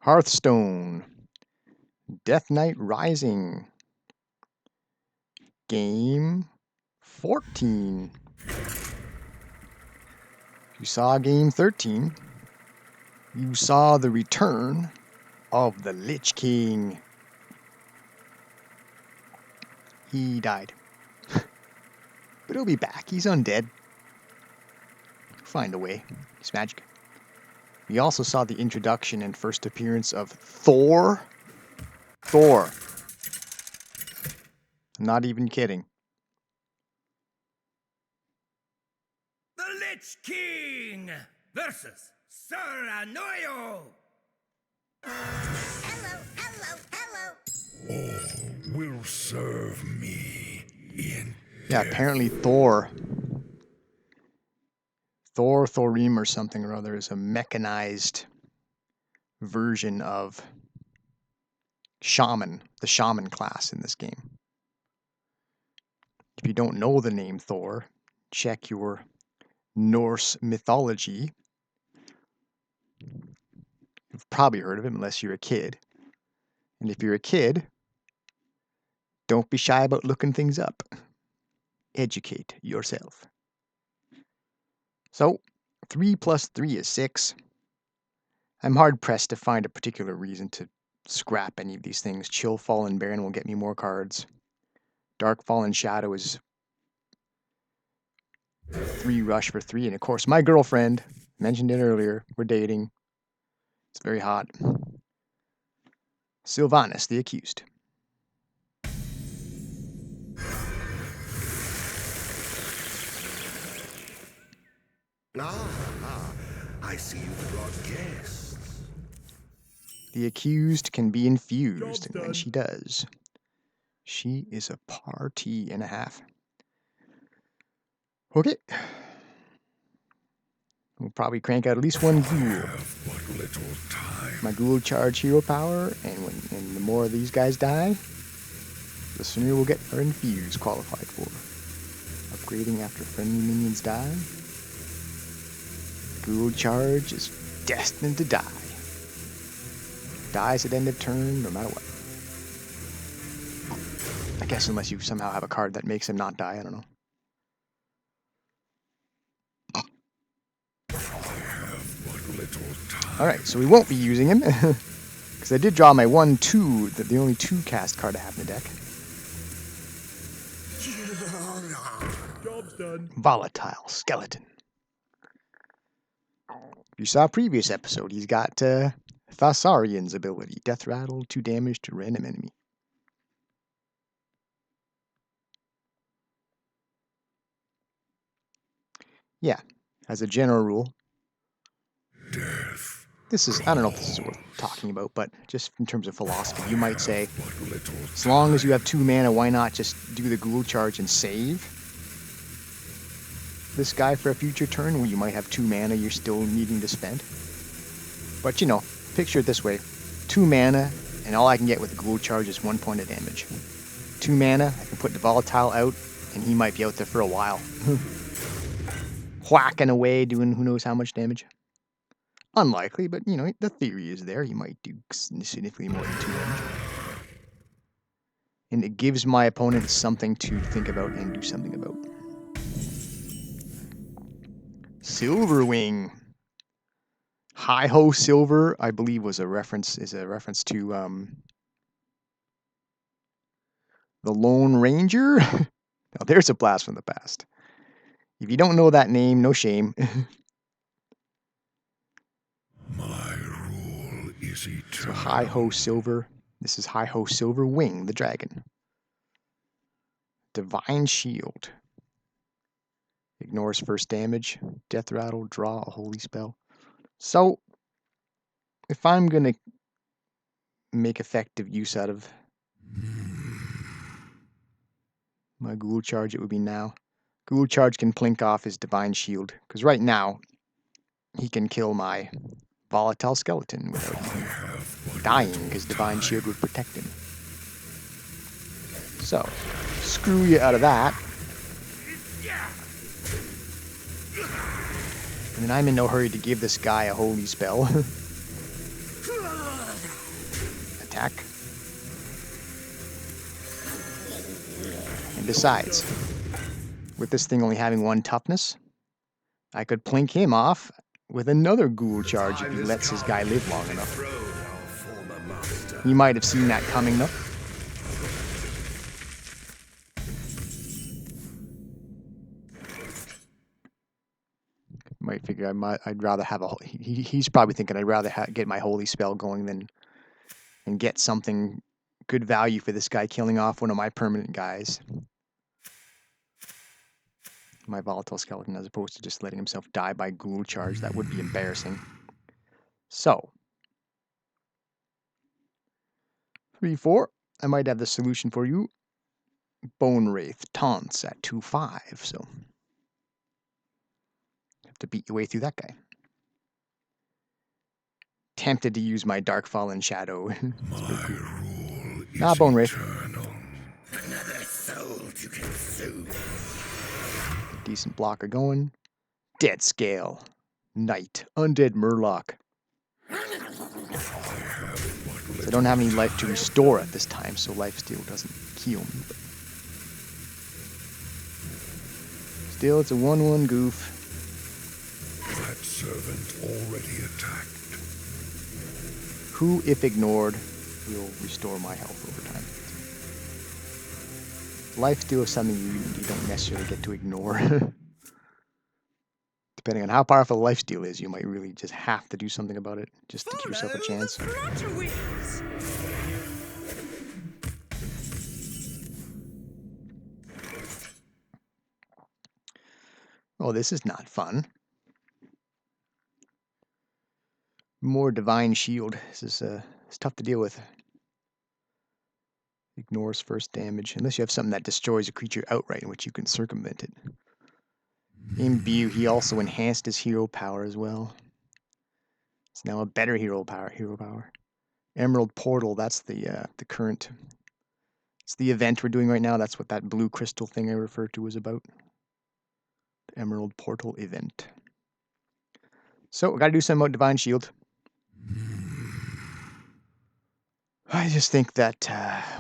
HearthStone. Death Knight Rising. Game 14. You saw game 13. You saw the return of the Lich King. He died. But he'll be back. He's undead. Find a way. It's magic. We also saw the introduction and first appearance of Thor. Thor. I'm not even kidding. The Lich King versus Sir Anoyo. Hello, hello, hello. All will serve me in Yeah, apparently Thor, Thorim or something or other is a mechanized version of Shaman, the Shaman class in this game. If you don't know the name Thor, check your Norse mythology. You've probably heard of him unless you're a kid. And if you're a kid, don't be shy about looking things up. Educate yourself. So, 3 plus 3 is 6. I'm hard-pressed to find a particular reason to scrap any of these things. Chill Fallen Baron will get me more cards. Dark Fallen Shadow is 3 rush for 3. And of course, my girlfriend, mentioned it earlier, we're dating. It's very hot. Sylvanas, the Accused. I see you've brought guests. The Accused can be infused, Job's and when done. she does, she is a party and a half. Okay. We'll probably crank out at least one ghoul. Have but little time. My ghoul charge hero power, and the more of these guys die, the sooner we'll get our infuse qualified for. Upgrading after friendly minions die. Ghoul charge is destined to die. Dies at end of turn, no matter what. I guess unless you somehow have a card that makes him not die, I don't know. I have but little time. Alright, so we won't be using him. Because I did draw my 1-2, the only 2 cast card I have in the deck. Job's done. Volatile Skeleton. You saw a previous episode, he's got Thasarian's ability. Death Rattle, 2 damage to random enemy. Yeah, as a general rule, Death. this is, I don't know if this is worth talking about, but just in terms of philosophy, you might say, But little as long as you have 2 mana, why not just do the ghoul charge and save this guy for a future turn where you might have 2 mana you're still needing to spend? But you know, picture it this way. 2 mana, and all I can get with the ghoul charge is 1 point of damage. 2 mana, I can put the volatile out, and he might be out there for a while. Whacking away, doing who knows how much damage. Unlikely, but you know, the theory is there. He might do significantly more than 2 damage. And it gives my opponent something to think about and do something about. Silverwing. Hi-Ho Silver, I believe, is a reference to the Lone Ranger. Now, there's a blast from the past. If you don't know that name, no shame. My rule is So eternal. Hi-Ho Silver. This is Hi-Ho Silver Wing, the dragon. Divine Shield. Ignores first damage. Death Rattle, draw a holy spell. So, if I'm going to make effective use out of my Ghoul Charge, it would be now. Ghoul Charge can plink off his Divine Shield, because right now, he can kill my Volatile Skeleton without even dying, because Divine Shield would protect him. So, screw you out of that. And then I'm in no hurry to give this guy a holy spell. attack. And besides, with this thing only having 1 toughness, I could plink him off with another ghoul charge if he lets his guy live long enough. You might have seen that coming, though. Might figure I'd rather have a... He's probably thinking I'd rather get my holy spell going than and get something good value for this guy killing off one of my permanent guys. My volatile skeleton, as opposed to just letting himself die by ghoul charge. That would be embarrassing. So, 3-4. I might have the solution for you. Bone Wraith taunts at 2-5, so have to beat your way through that guy. Tempted to use my Dark Fallen Shadow. My rule is Nah, Bone Wraith. eternal. Another soul to consume. Decent blocker going. Dead Scale. Knight. Undead Murloc. So I don't have any life to restore at this time, so lifesteal doesn't heal me. But still, it's a 1-1 goof. That servant already attacked. Who, if ignored, will restore my health over time. Lifesteal is something you don't necessarily get to ignore. Depending on how powerful lifesteal is, you might really just have to do something about it, just to give yourself a chance. Oh, this is not fun. More Divine Shield. This is it's tough to deal with. Ignores first damage, unless you have something that destroys a creature outright, in which you can circumvent it. Imbue, he also enhanced his hero power as well. It's now a better hero power. Emerald Portal, that's the current. It's the event we're doing right now. That's what that blue crystal thing I referred to was about. The Emerald Portal event. So we got to do something about Divine Shield. I just think that,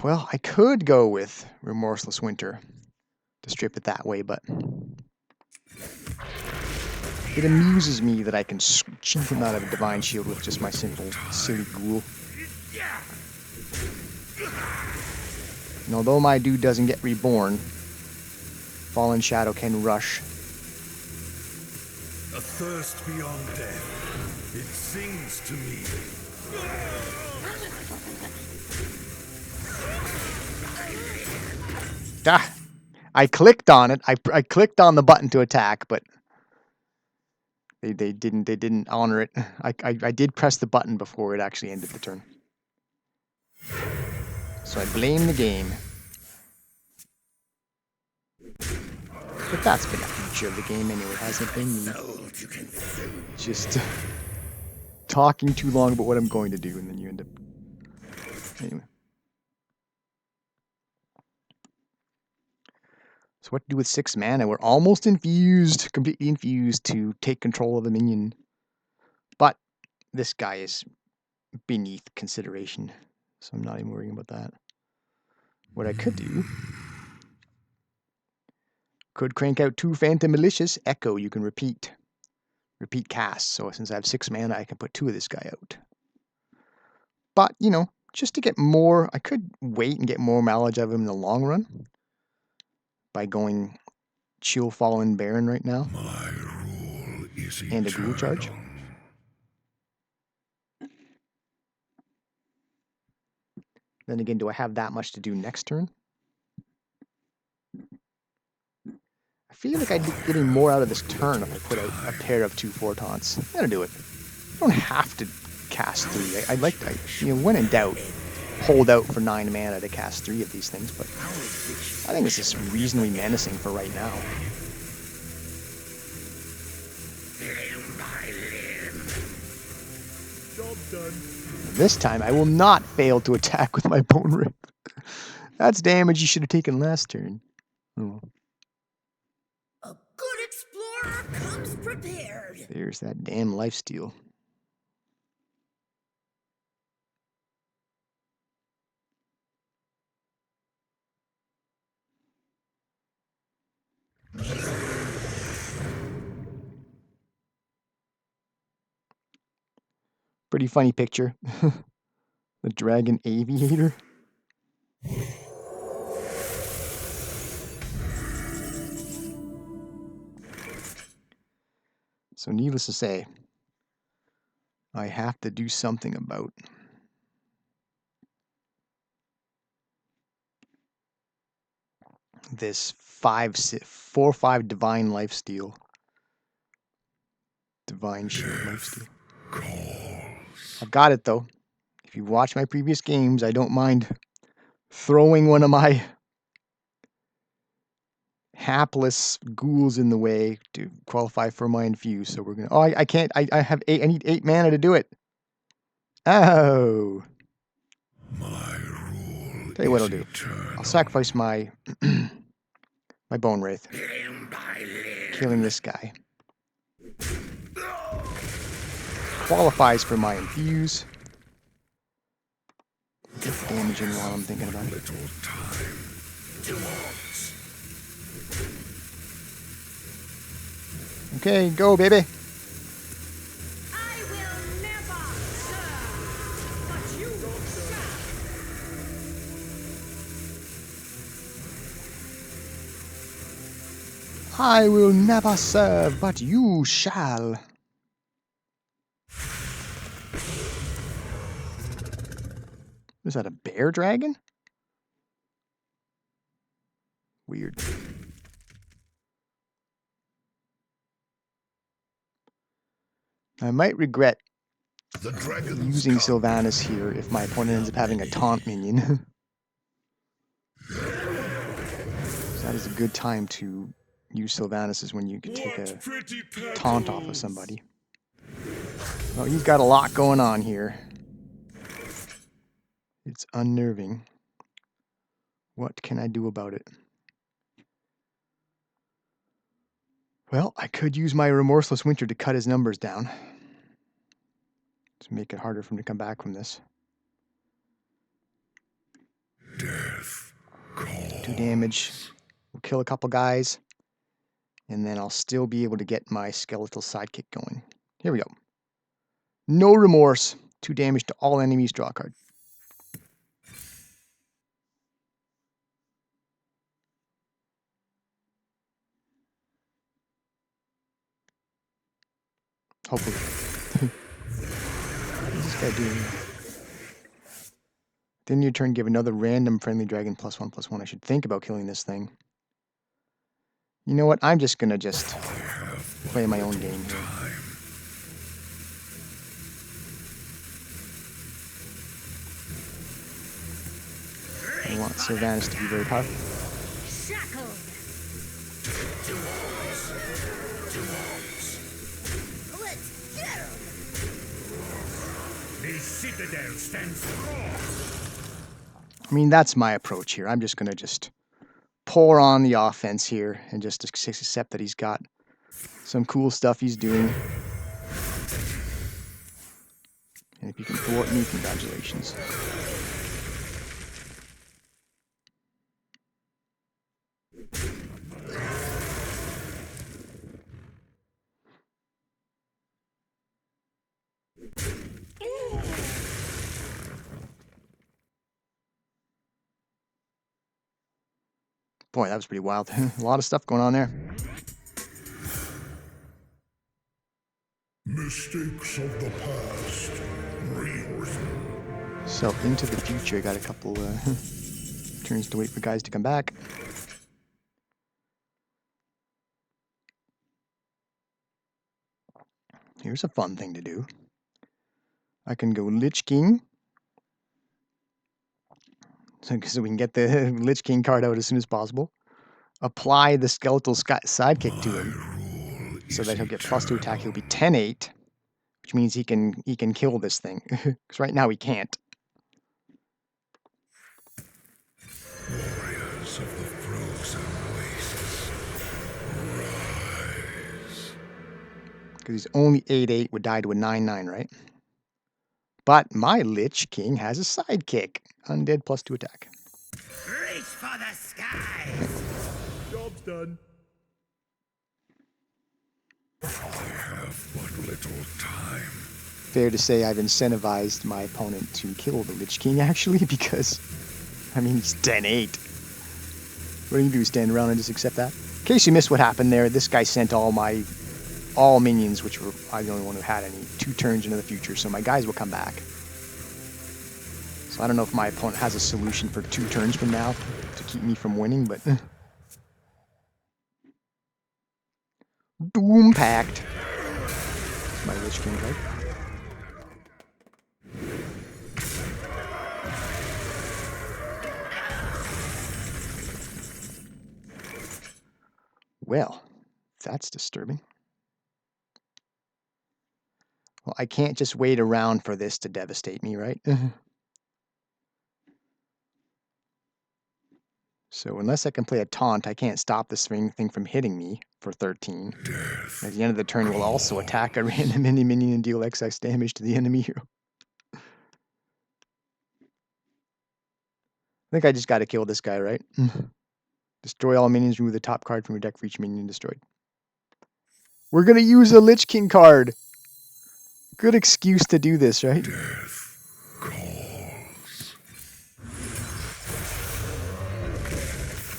well, I could go with Remorseless Winter to strip it that way, but it amuses me that I can cheat him out of a Divine Shield with just my simple, silly ghoul. And although my dude doesn't get reborn, Fallen Shadow can rush. A thirst beyond death. It sings to me. Ah, I clicked on it. I clicked on the button to attack, but they didn't honor it. I did press the button before it actually ended the turn. So I blame the game. But that's been a feature of the game anyway, hasn't been me. Just talking too long about what I'm going to do, and then you end up... Anyway. So what to do with 6 mana? We're almost infused, completely infused to take control of the minion. But this guy is beneath consideration, so I'm not even worrying about that. What I could do... Could crank out 2 Phantom Malicious. Echo, you can repeat cast. So since I have 6 mana, I can put 2 of this guy out. But, you know, just to get more, I could wait and get more mileage out of him in the long run by going Chill Fallen Baron right now. My rule is and a ghoul charge. eternal. Then again, do I have that much to do next turn? I feel like I'd be getting more out of this turn if I put out a pair of 2/4 taunts. I'm gonna do it. I don't have to cast 3. I'd like to, you know, when in doubt, hold out for 9 mana to cast 3 of these things, but I think this is reasonably menacing for right now. Job done. This time, I will not fail to attack with my Bone Rip. That's damage you should have taken last turn. Oh. A good explorer comes prepared. There's that damn lifesteal. Pretty funny picture. The dragon aviator. So needless to say, I have to do something about this 4/5 divine lifesteal. Divine shield lifesteal. I've got it though. If you watch my previous games, I don't mind throwing one of my hapless ghouls in the way to qualify for my infuse. So we're gonna. Oh, I can't. I have 8. I need 8 mana to do it. Oh. My rule Tell you what is I'll do. eternal. I'll sacrifice my my bone wraith, Limb by limb. killing this guy. Qualifies for my infuse. Get damage in while I'm thinking about it. Little time. Dwarves. Okay, go, baby. I will never serve, but you shall. I will never serve, but you shall. Is that a bear dragon? Weird. I might regret The dragons using come. Sylvanas here if my opponent ends up having a taunt minion. So that is a good time to use Sylvanas, is when you can take a Pretty taunt off of somebody. Well, he's got a lot going on here. It's unnerving. What can I do about it? Well, I could use my Remorseless Winter to cut his numbers down. To make it harder for him to come back from this. Death. 2 damage. We'll kill a couple guys. And then I'll still be able to get my skeletal sidekick going. Here we go. No remorse. 2 damage to all enemies. Draw a card. Hopefully. What's this guy doing? Then your turn, give another random friendly dragon +1/+1. I should think about killing this thing. You know what? I'm just gonna play my own game here. I want Sylvanas to be very powerful. Shackled. Let's get him. The citadel stands strong. I mean, that's my approach here. I'm just gonna pour on the offense here and just accept that he's got some cool stuff he's doing. And if you can thwart me, congratulations. Boy, that was pretty wild. A lot of stuff going on there. Mistakes of the past. Rewritten. So, into the future, I got a couple turns to wait for guys to come back. Here's a fun thing to do. I can go Lich King. So we can get the Lich King card out as soon as possible. Apply the skeletal sidekick to him, so that he'll get +2 attack. He'll be 10/8, which means he can kill this thing. Because right now he can't. Warriors of the frozen wastes. Rise. Because he's only 8/8, would die to a 9/9, right? But my Lich King has a sidekick. Undead +2 attack. Reach for the sky. Job's done. I have but little time. fair to say I've incentivized my opponent to kill the Lich King, actually, because, I mean, he's 10-8. What do you do, stand around and just accept that? In case you missed what happened there, this guy sent all minions, which were I the only one who had any, 2 turns into the future, so my guys will come back. So I don't know if my opponent has a solution for 2 turns from now to keep me from winning, but... Doom Pact. My Lich King card. Well, that's disturbing. Well, I can't just wait around for this to devastate me, right? So unless I can play a taunt, I can't stop this thing from hitting me for 13. At the end of the turn, it will also attack a random minion and deal XX damage to the enemy hero. I think I just got to kill this guy, right? Destroy all minions, remove the top card from your deck for each minion destroyed. We're going to use a Lich King card. Good excuse to do this, right? Death calls.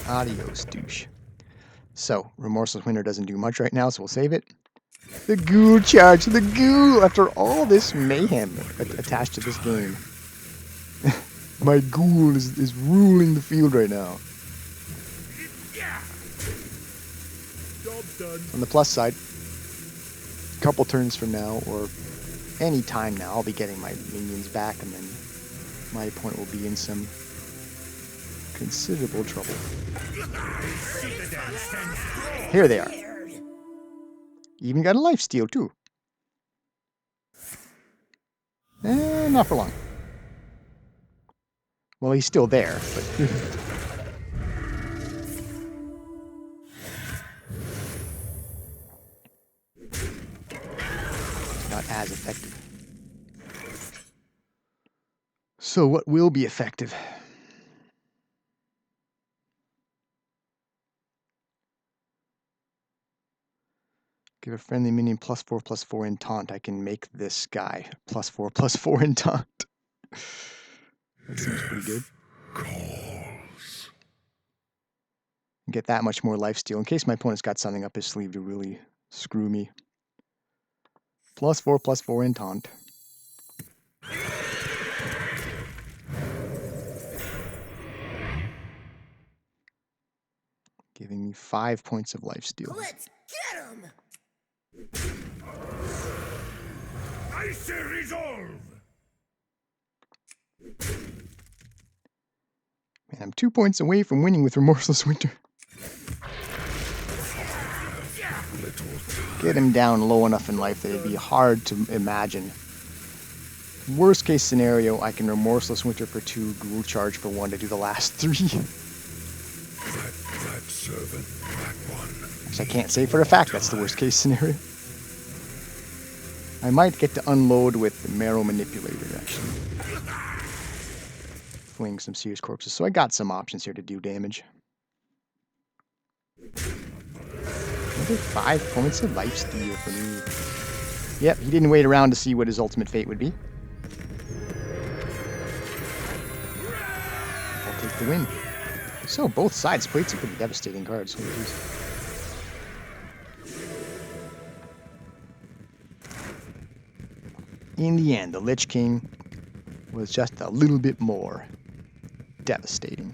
Adios, douche. So, Remorseless Winter doesn't do much right now, so we'll save it. The ghoul charge, the ghoul! After all this mayhem attached to this game. My ghoul is ruling the field right now. Job's done. On the plus side, a couple turns from now, or any time now, I'll be getting my minions back, and then my opponent will be in some considerable trouble. Here they are. Even got a lifesteal, too. Not for long. Well, he's still there, but... not as effective. So what will be effective? Give a friendly minion +4/+4 in taunt. I can make this guy +4/+4 in taunt. That seems pretty good. Calls. Get that much more lifesteal in case my opponent's got something up his sleeve to really screw me. +4/+4 in taunt. Giving me 5 points of lifesteal. Let's get him! I say resolve! Man, I'm 2 points away from winning with Remorseless Winter. Get him down low enough in life that it'd be hard to imagine. Worst case scenario, I can Remorseless Winter for 2, Ghoul Charge for 1 to do the last 3. That servant, that one. Actually, I can't say for a fact that's the worst case scenario. I might get to unload with the Marrow Manipulator, actually. Fling some serious corpses. So I got some options here to do damage. Another 5 points of lifesteal for me. Yep, he didn't wait around to see what his ultimate fate would be. I'll take the win. So both sides played some pretty devastating cards. Holy jeez. In the end, the Lich King was just a little bit more devastating.